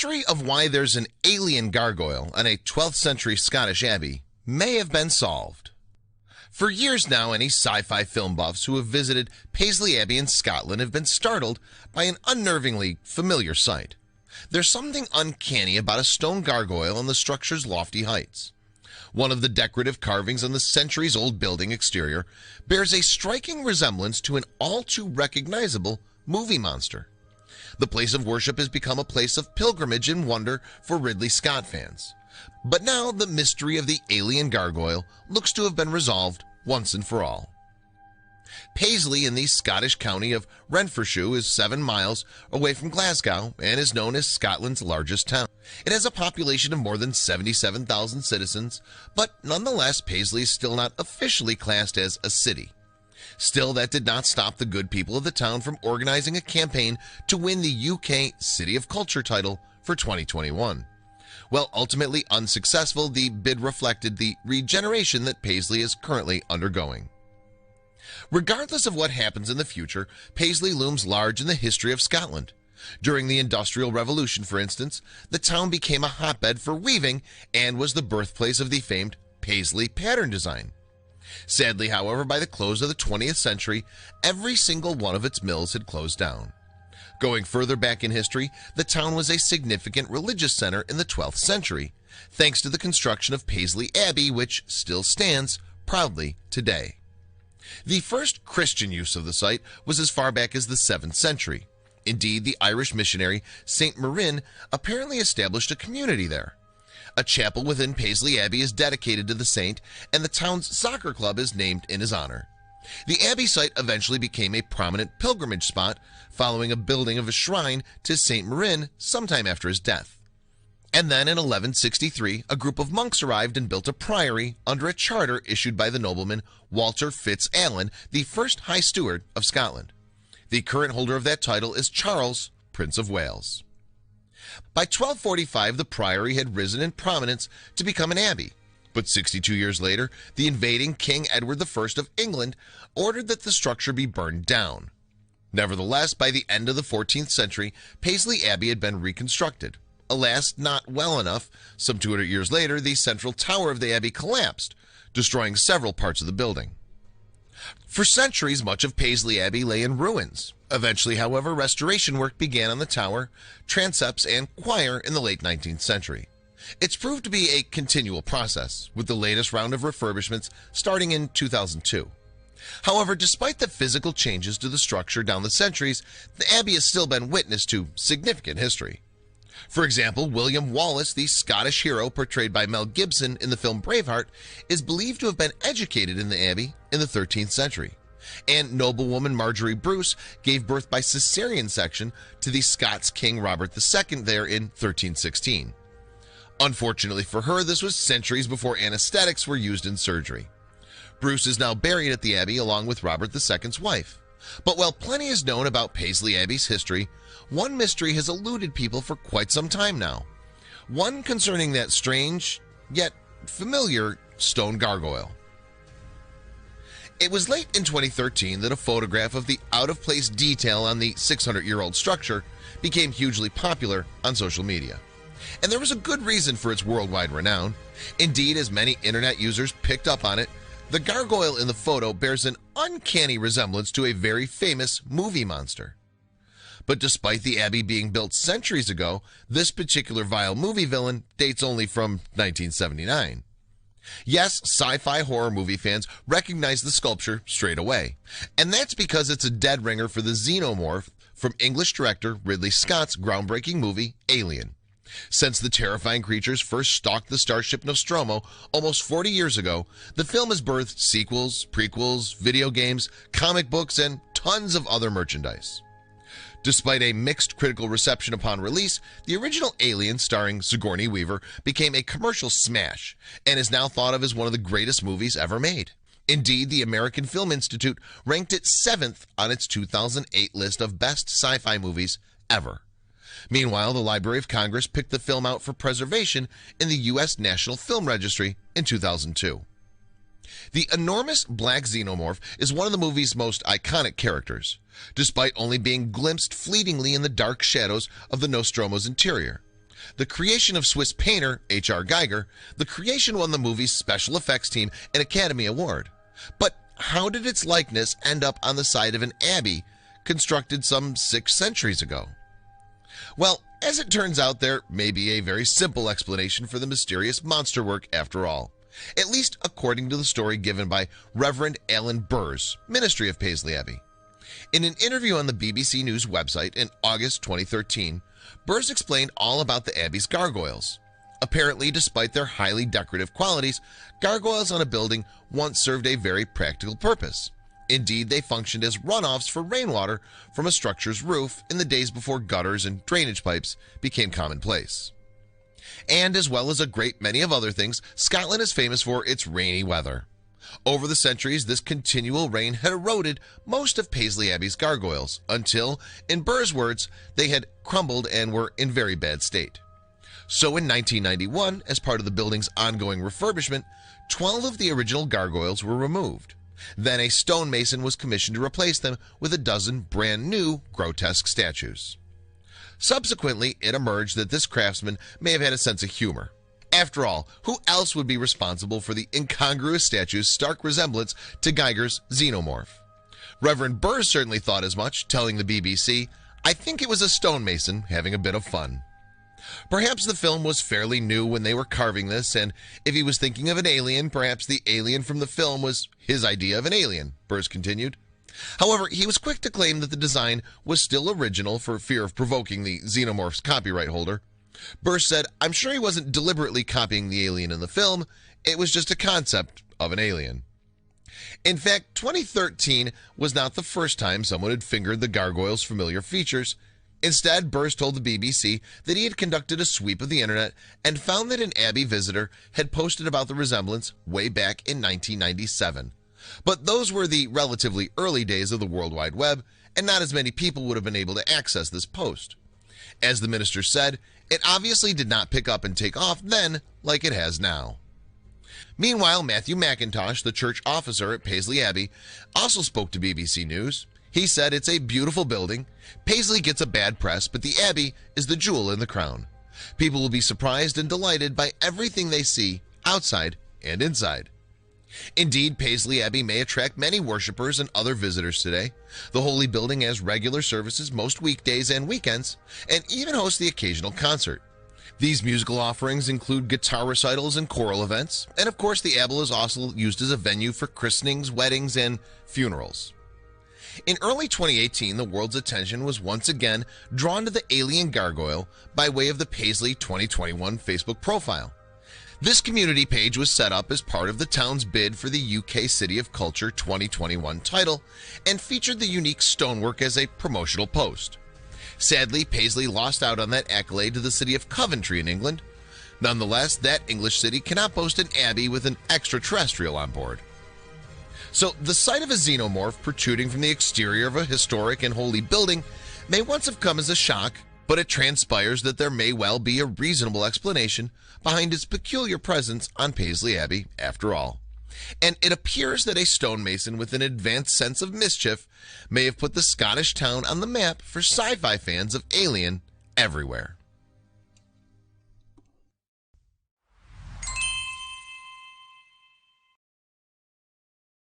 mystery of why there's an alien gargoyle on a 12th century Scottish abbey may have been solved. For years now, any sci-fi film buffs who have visited Paisley Abbey in Scotland have been startled by an unnervingly familiar sight. There's something uncanny about a stone gargoyle on the structure's lofty heights. One of the decorative carvings on the centuries-old building exterior bears a striking resemblance to an all-too-recognizable movie monster. The place of worship has become a place of pilgrimage and wonder for Ridley Scott fans. But now the mystery of the alien gargoyle looks to have been resolved once and for all. Paisley in the Scottish county of Renfrewshire is 7 miles away from Glasgow and is known as Scotland's largest town. It has a population of more than 77,000 citizens, but nonetheless Paisley is still not officially classed as a city. Still, that did not stop the good people of the town from organizing a campaign to win the UK City of Culture title for 2021. While ultimately unsuccessful, the bid reflected the regeneration that Paisley is currently undergoing. Regardless of what happens in the future, Paisley looms large in the history of Scotland. During the Industrial Revolution, for instance, the town became a hotbed for weaving and was the birthplace of the famed Paisley pattern design. Sadly, however, by the close of the 20th century, every single one of its mills had closed down. Going further back in history, the town was a significant religious center in the 12th century, thanks to the construction of Paisley Abbey, which still stands proudly today. The first Christian use of the site was as far back as the 7th century. Indeed, the Irish missionary St. Marin apparently established a community there. A chapel within Paisley Abbey is dedicated to the saint, and the town's soccer club is named in his honor. The Abbey site eventually became a prominent pilgrimage spot, following a building of a shrine to St. Marin sometime after his death. And then in 1163, a group of monks arrived and built a priory under a charter issued by the nobleman Walter Fitz-Alan, the first High Steward of Scotland. The current holder of that title is Charles, Prince of Wales. By 1245, the priory had risen in prominence to become an abbey, but 62 years later, the invading King Edward I of England ordered that the structure be burned down. Nevertheless, by the end of the 14th century, Paisley Abbey had been reconstructed. Alas, not well enough. Some 200 years later, the central tower of the abbey collapsed, destroying several parts of the building. For centuries, much of Paisley Abbey lay in ruins. Eventually, however, restoration work began on the tower, transepts, and choir in the late 19th century. It's proved to be a continual process, with the latest round of refurbishments starting in 2002. However, despite the physical changes to the structure down the centuries, the abbey has still been witness to significant history. For example, William Wallace, the Scottish hero portrayed by Mel Gibson in the film Braveheart, is believed to have been educated in the abbey in the 13th century. And noblewoman Marjorie Bruce gave birth by cesarean section to the Scots King Robert II there in 1316. Unfortunately for her, this was centuries before anesthetics were used in surgery. Bruce is now buried at the abbey along with Robert II's wife. But while plenty is known about Paisley Abbey's history, one mystery has eluded people for quite some time now. One concerning that strange, yet familiar, stone gargoyle. It was late in 2013 that a photograph of the out-of-place detail on the 600-year-old structure became hugely popular on social media. And there was a good reason for its worldwide renown. Indeed, as many internet users picked up on it, the gargoyle in the photo bears an uncanny resemblance to a very famous movie monster. But despite the abbey being built centuries ago, this particular vile movie villain dates only from 1979. Yes, sci-fi horror movie fans recognize the sculpture straight away, and that's because it's a dead ringer for the xenomorph from English director Ridley Scott's groundbreaking movie Alien. Since the terrifying creatures first stalked the starship Nostromo almost 40 years ago, the film has birthed sequels, prequels, video games, comic books, and tons of other merchandise. Despite a mixed critical reception upon release, the original Alien, starring Sigourney Weaver, became a commercial smash and is now thought of as one of the greatest movies ever made. Indeed, the American Film Institute ranked it 7th on its 2008 list of best sci-fi movies ever. Meanwhile, the Library of Congress picked the film out for preservation in the U.S. National Film Registry in 2002. The enormous black xenomorph is one of the movie's most iconic characters, despite only being glimpsed fleetingly in the dark shadows of the Nostromo's interior. The creation of Swiss painter H.R. Geiger, the creation won the movie's special effects team an Academy Award. But how did its likeness end up on the side of an abbey constructed some 6 centuries ago? Well, as it turns out, there may be a very simple explanation for the mysterious monster work after all, at least according to the story given by Reverend Alan Burrs, Ministry of Paisley Abbey. In an interview on the BBC News website in August 2013, Burrs explained all about the Abbey's gargoyles. Apparently, despite their highly decorative qualities, gargoyles on a building once served a very practical purpose. Indeed, they functioned as runoffs for rainwater from a structure's roof in the days before gutters and drainage pipes became commonplace. And as well as a great many of other things, Scotland is famous for its rainy weather. Over the centuries, this continual rain had eroded most of Paisley Abbey's gargoyles until, in Burr's words, they had crumbled and were in very bad state. So in 1991, as part of the building's ongoing refurbishment, 12 of the original gargoyles were removed. Then a stonemason was commissioned to replace them with a dozen brand new grotesque statues. Subsequently, it emerged that this craftsman may have had a sense of humor. After all, who else would be responsible for the incongruous statue's stark resemblance to Geiger's xenomorph? Reverend Burrs certainly thought as much, telling the BBC, "I think it was a stonemason having a bit of fun." Perhaps the film was fairly new when they were carving this, and if he was thinking of an alien, perhaps the alien from the film was his idea of an alien, Burrs continued. However, he was quick to claim that the design was still original for fear of provoking the xenomorph's copyright holder. Burrs said, "I'm sure he wasn't deliberately copying the alien in the film, it was just a concept of an alien." In fact, 2013 was not the first time someone had fingered the gargoyle's familiar features. Instead, Burrs told the BBC that he had conducted a sweep of the internet and found that an Abbey visitor had posted about the resemblance way back in 1997. But those were the relatively early days of the World Wide Web, and not as many people would have been able to access this post. As the minister said, it obviously did not pick up and take off then like it has now. Meanwhile, Matthew McIntosh, the church officer at Paisley Abbey, also spoke to BBC News. He said it's a beautiful building. Paisley gets a bad press, but the Abbey is the jewel in the crown. People will be surprised and delighted by everything they see outside and inside. Indeed, Paisley Abbey may attract many worshippers and other visitors today. The holy building has regular services most weekdays and weekends, and even hosts the occasional concert. These musical offerings include guitar recitals and choral events, and of course the Abbey is also used as a venue for christenings, weddings, and funerals. In early 2018, the world's attention was once again drawn to the alien gargoyle by way of the Paisley 2021 Facebook profile. This community page was set up as part of the town's bid for the UK City of Culture 2021 title and featured the unique stonework as a promotional post. Sadly, Paisley lost out on that accolade to the city of Coventry in England. Nonetheless, that English city cannot boast an abbey with an extraterrestrial on board. So, the sight of a xenomorph protruding from the exterior of a historic and holy building may once have come as a shock, but it transpires that there may well be a reasonable explanation behind its peculiar presence on Paisley Abbey after all. And it appears that a stonemason with an advanced sense of mischief may have put the Scottish town on the map for sci-fi fans of Alien everywhere.